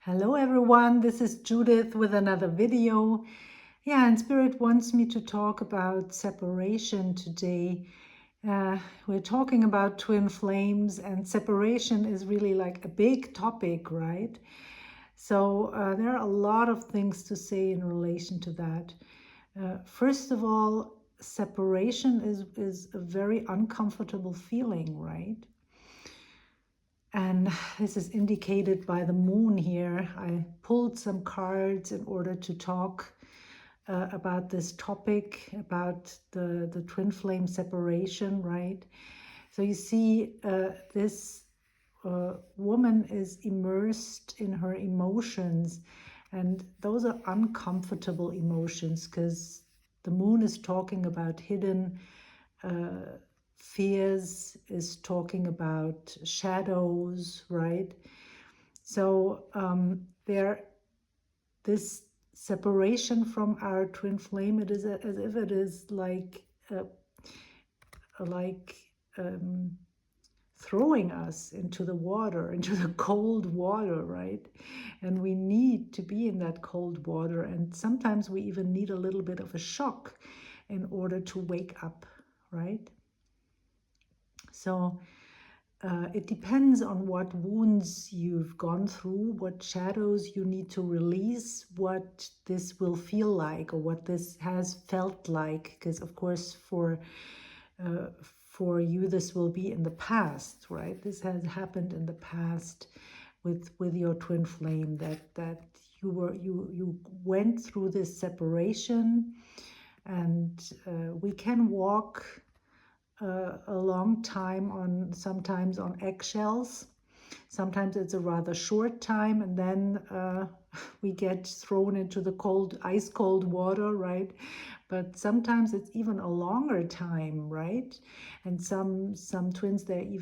Hello everyone, this is Judith with another video. Yeah, and Spirit wants me to talk about separation today. We're talking about twin flames, and separation is really like a big topic, right? So there are a lot of things to say in relation to that. First of all, separation is a very uncomfortable feeling, right? And this is indicated by the moon here. I pulled some cards in order to talk about this topic, about the twin flame separation, right? So you see this woman is immersed in her emotions, and those are uncomfortable emotions because the moon is talking about hidden fears, is talking about shadows, right? So this separation from our twin flame, it is as if it is like throwing us into the water, into the cold water, right? And we need to be in that cold water, and sometimes we even need a little bit of a shock in order to wake up, right? So it depends on what wounds you've gone through, what shadows you need to release, what this will feel like or what this has felt like. Because of course for you this will be in the past, right? This has happened in the past with your twin flame, that you went through this separation, and we can walk a long time sometimes on eggshells. Sometimes it's a rather short time, and then we get thrown into the ice cold water, right? But sometimes it's even a longer time, right? And some twins, they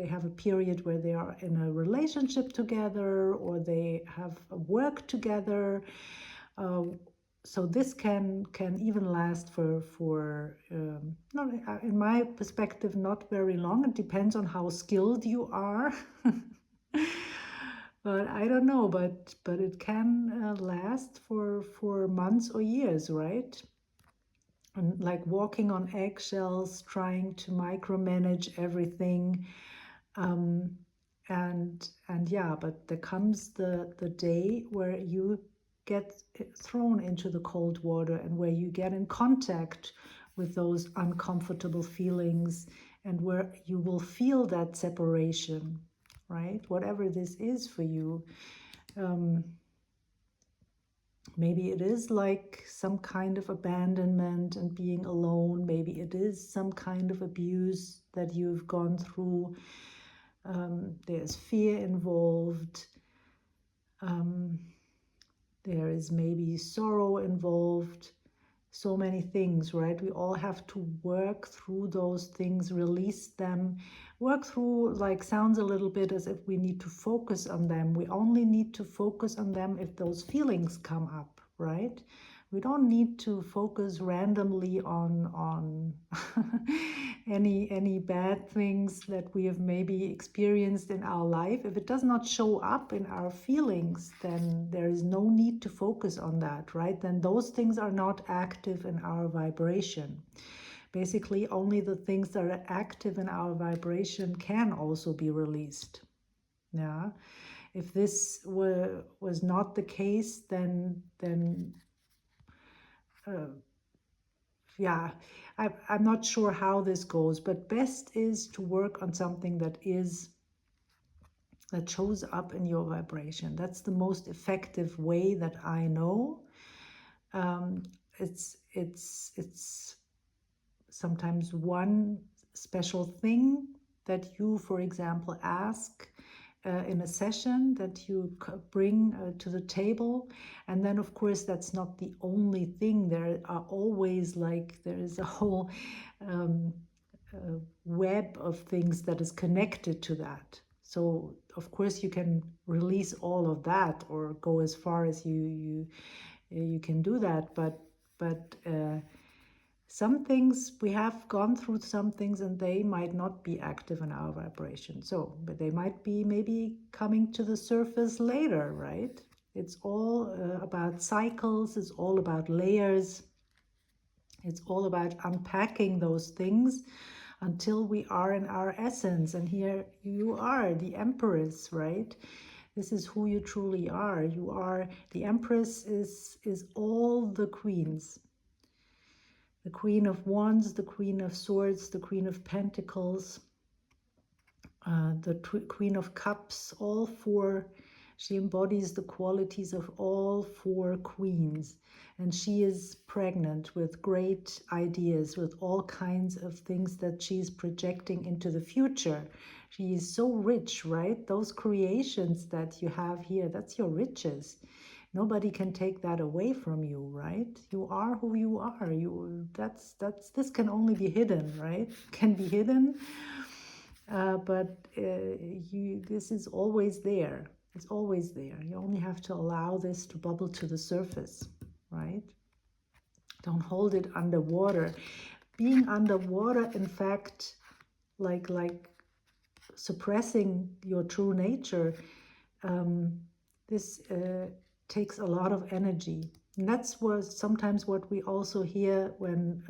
have a period where they are in a relationship together, or they have work together. So this can even last for not, in my perspective, not very long. It depends on how skilled you are. But I don't know, but it can last for months or years, right? And like walking on eggshells, trying to micromanage everything. And yeah, but there comes the day where you get thrown into the cold water, and where you get in contact with those uncomfortable feelings, and where you will feel that separation, right? Whatever this is for you. Maybe it is like some kind of abandonment and being alone. Maybe it is some kind of abuse that you've gone through. There's fear involved. There is maybe sorrow involved. So many things, right? We all have to work through those things, release them. Work through, like, sounds a little bit as if we need to focus on them. We only need to focus on them if those feelings come up, right? We don't need to focus randomly on any bad things that we have maybe experienced in our life. If it does not show up in our feelings, then there is no need to focus on that, right? Then those things are not active in our vibration. Basically, only the things that are active in our vibration can also be released. Yeah. If this was not the case, then yeah, I'm not sure how this goes, but best is to work on something that shows up in your vibration. That's the most effective way that I know. It's sometimes one special thing that you, for example, ask in a session, that you bring to the table. And then of course that's not the only thing. There are always, like, there is a whole web of things that is connected to that. So of course you can release all of that, or go as far as you can do that, but some things, we have gone through some things and they might not be active in our vibration. So, but they might be maybe coming to the surface later, right? It's all about cycles, it's all about layers, it's all about unpacking those things until we are in our essence. And here you are, the Empress, right? This is who you truly are. You are, the Empress is all the queens. The Queen of Wands, the Queen of Swords, the Queen of Pentacles, the Queen of Cups, all four. She embodies the qualities of all four queens. And she is pregnant with great ideas, with all kinds of things that she's projecting into the future. She is so rich, right? Those creations that you have here, that's your riches. Nobody can take that away from you, right? You are who you are. This can only be hidden, right? Can be hidden, but this is always there. It's always there. You only have to allow this to bubble to the surface, right? Don't hold it underwater. Being underwater, in fact, like suppressing your true nature, this takes a lot of energy. And that's sometimes what we also hear when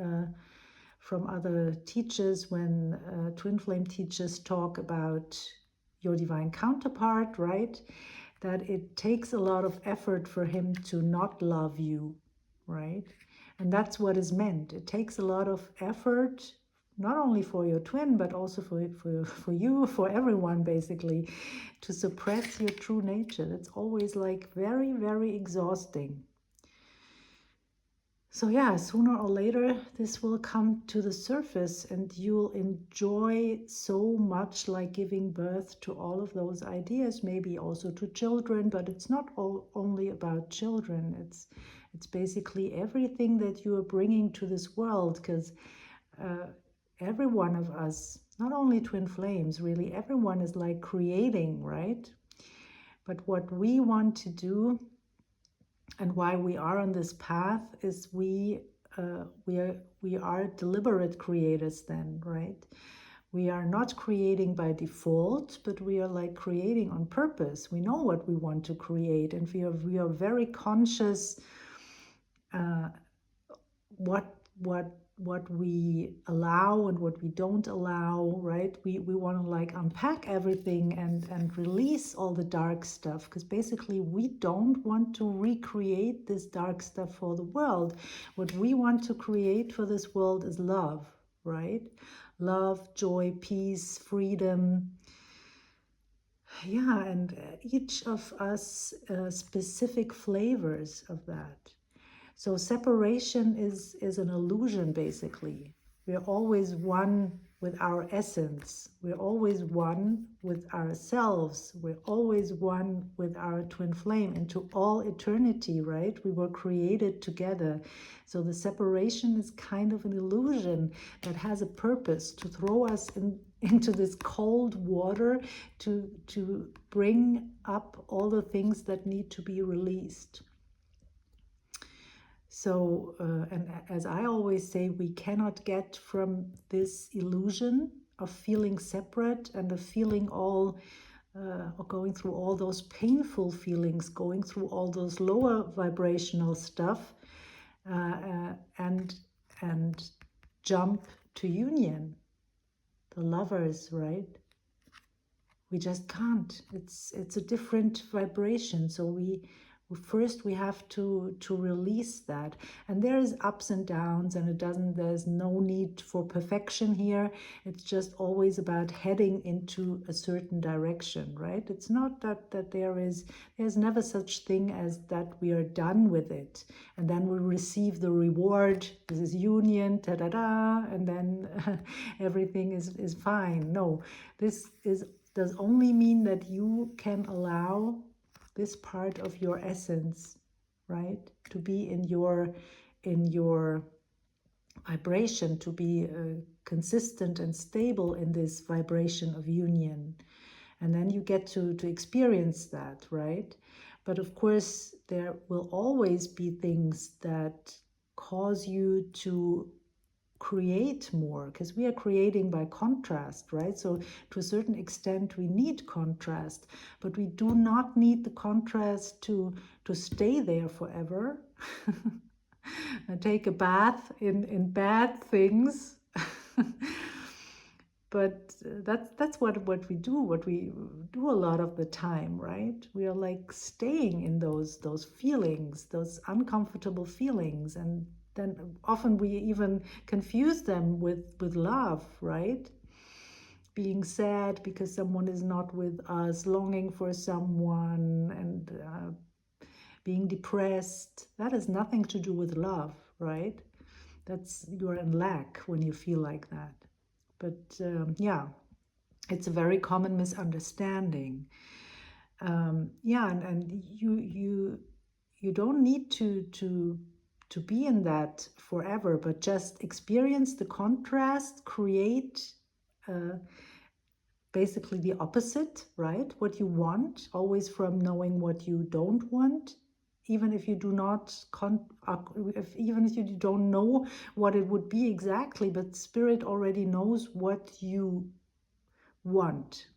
from other teachers, when twin flame teachers talk about your divine counterpart, right? That it takes a lot of effort for him to not love you, right? And that's what is meant. It takes a lot of effort, not only for your twin, but also for you, for everyone, basically, to suppress your true nature. That's always like very, very exhausting. So yeah, sooner or later, this will come to the surface and you'll enjoy so much, like giving birth to all of those ideas, maybe also to children, but it's not only about children. It's basically everything that you are bringing to this world, because every one of us, not only twin flames, really everyone is like creating, right? But what we want to do and why we are on this path is we are deliberate creators then, right? We are not creating by default, but we are like creating on purpose. We know what we want to create, and we are very conscious what we allow and what we don't allow, right? We want to like unpack everything and release all the dark stuff, because basically we don't want to recreate this dark stuff for the world. What we want to create for this world is love, right? Love, joy, peace, freedom. Yeah, and each of us specific flavors of that. So separation is an illusion, basically. We're always one with our essence. We're always one with ourselves. We're always one with our twin flame into all eternity, right? We were created together. So the separation is kind of an illusion that has a purpose to throw us into this cold water, to bring up all the things that need to be released. So, and as I always say, we cannot get from this illusion of feeling separate and of feeling all, or going through all those painful feelings, going through all those lower vibrational stuff, and jump to union, the lovers, right? We just can't. It's a different vibration. So we have to release that. And there is ups and downs, and there's no need for perfection here. It's just always about heading into a certain direction, right? It's not that there's never such thing as that we are done with it and then we receive the reward. This is union, ta-da-da, and then everything is fine. No, this does only mean that you can allow this part of your essence, right, to be in your vibration, to be consistent and stable in this vibration of union. And then you get to experience that, right? But of course, there will always be things that cause you to create more, because we are creating by contrast, right? So to a certain extent we need contrast, but we do not need the contrast to stay there forever and take a bath in bad things. But that's what we do a lot of the time, right? We are like staying in those feelings, those uncomfortable feelings, and then often we even confuse them with love, right? Being sad because someone is not with us, longing for someone, and being depressed. That has nothing to do with love, right? That's, you're in lack when you feel like that. But yeah, it's a very common misunderstanding. Yeah, and you don't need to be in that forever, but just experience the contrast, create basically the opposite, right? What you want, always from knowing what you don't want, even if you do not, even if you don't know what it would be exactly, but Spirit already knows what you want.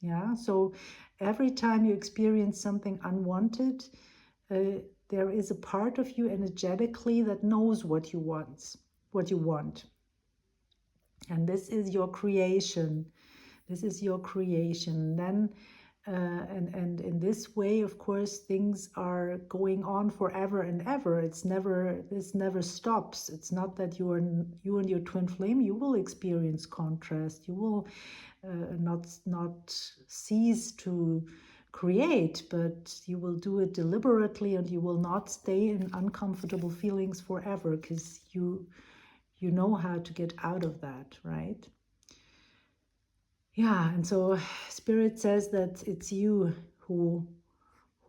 Yeah, so every time you experience something unwanted, there is a part of you energetically that knows what you want. And this is your creation. This is your creation. Then, and in this way, of course, things are going on forever and ever. This never stops. It's not that you and your twin flame, you will experience contrast. You will not cease to create, but you will do it deliberately, and you will not stay in uncomfortable feelings forever, because you know how to get out of that, right? Yeah, and so Spirit says that it's you who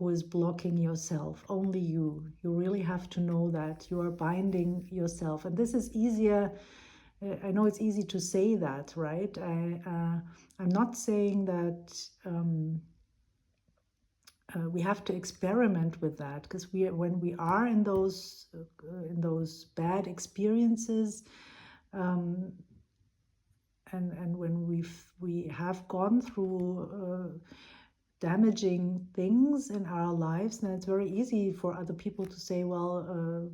is blocking yourself, only you. You really have to know that you are binding yourself. And this is easier. I know it's easy to say that, right? I'm not saying that we have to experiment with that, because when we are in those bad experiences, and when we have gone through damaging things in our lives, then it's very easy for other people to say, well,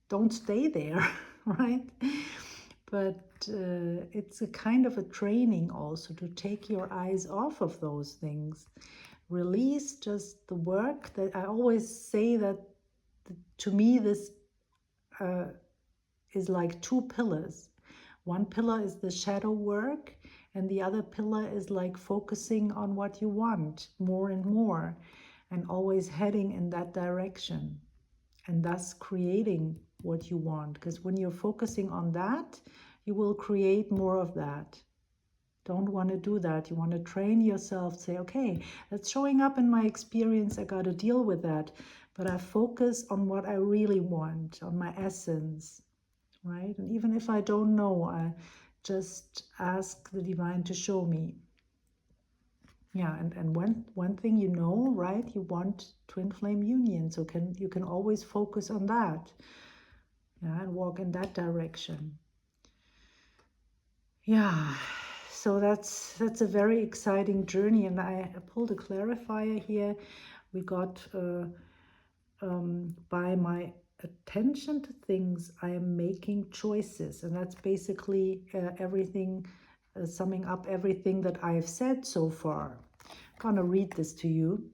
don't stay there, right? But it's a kind of a training also to take your eyes off of those things. Release just the work. That I always say that to me this is like two pillars. One pillar is the shadow work, and the other pillar is like focusing on what you want more and more, and always heading in that direction, and thus creating what you want. Because when you're focusing on that, you will create more of that. Don't want to do that. You want to train yourself, say, okay, that's showing up in my experience, I got to deal with that, but I focus on what I really want, on my essence, right? And even if I don't know, I just ask the divine to show me. Yeah, and one thing you know, right? You want twin flame union, so you can always focus on that. Yeah, and walk in that direction. Yeah, so that's a very exciting journey. And I pulled a clarifier here. We got by my attention to things, I am making choices, and that's basically everything, summing up everything that I've said so far. I'm gonna read this to you.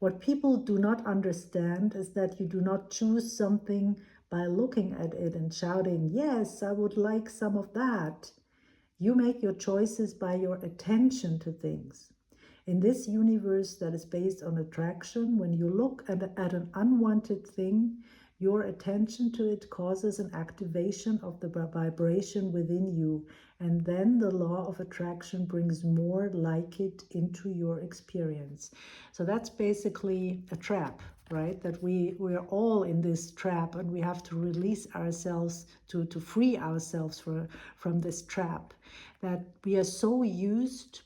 What people do not understand is that you do not choose something by looking at it and shouting, yes, I would like some of that. You make your choices by your attention to things. In this universe that is based on attraction, when you look at an unwanted thing, your attention to it causes an activation of the vibration within you, and then the law of attraction brings more like it into your experience. So that's basically a trap, right? That we are all in this trap, and we have to release ourselves to free ourselves from this trap, that we are so used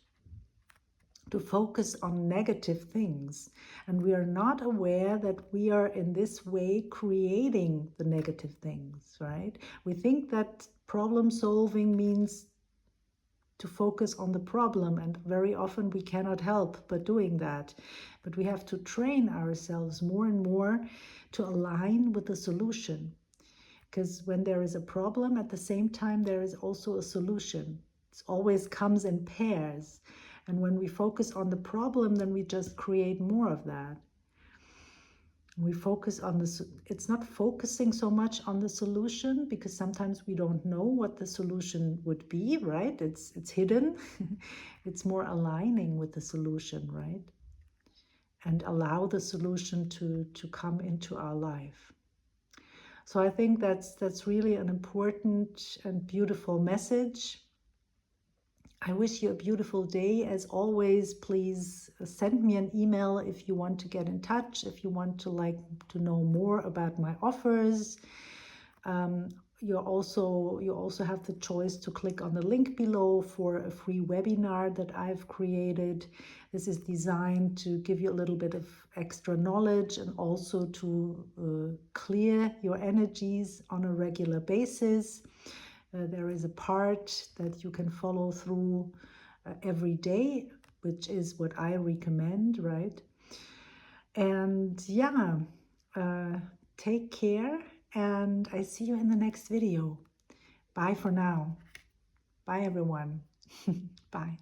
to focus on negative things. And we are not aware that we are in this way creating the negative things, right? We think that problem solving means to focus on the problem, and very often we cannot help but doing that. But we have to train ourselves more and more to align with the solution. Because when there is a problem, at the same time, there is also a solution. It always comes in pairs. And when we focus on the problem, then we just create more of that. We focus on it's not focusing so much on the solution, because sometimes we don't know what the solution would be, right? It's hidden. It's more aligning with the solution, right? And allow the solution to come into our life. So I think that's really an important and beautiful message. I wish you a beautiful day. As always, please send me an email if you want to get in touch, if you want to know more about my offers. You also have the choice to click on the link below for a free webinar that I've created. This is designed to give you a little bit of extra knowledge and also to clear your energies on a regular basis. There is a part that you can follow through every day, which is what I recommend, right? And yeah, take care, and I see you in the next video. Bye for now. Bye, everyone. Bye.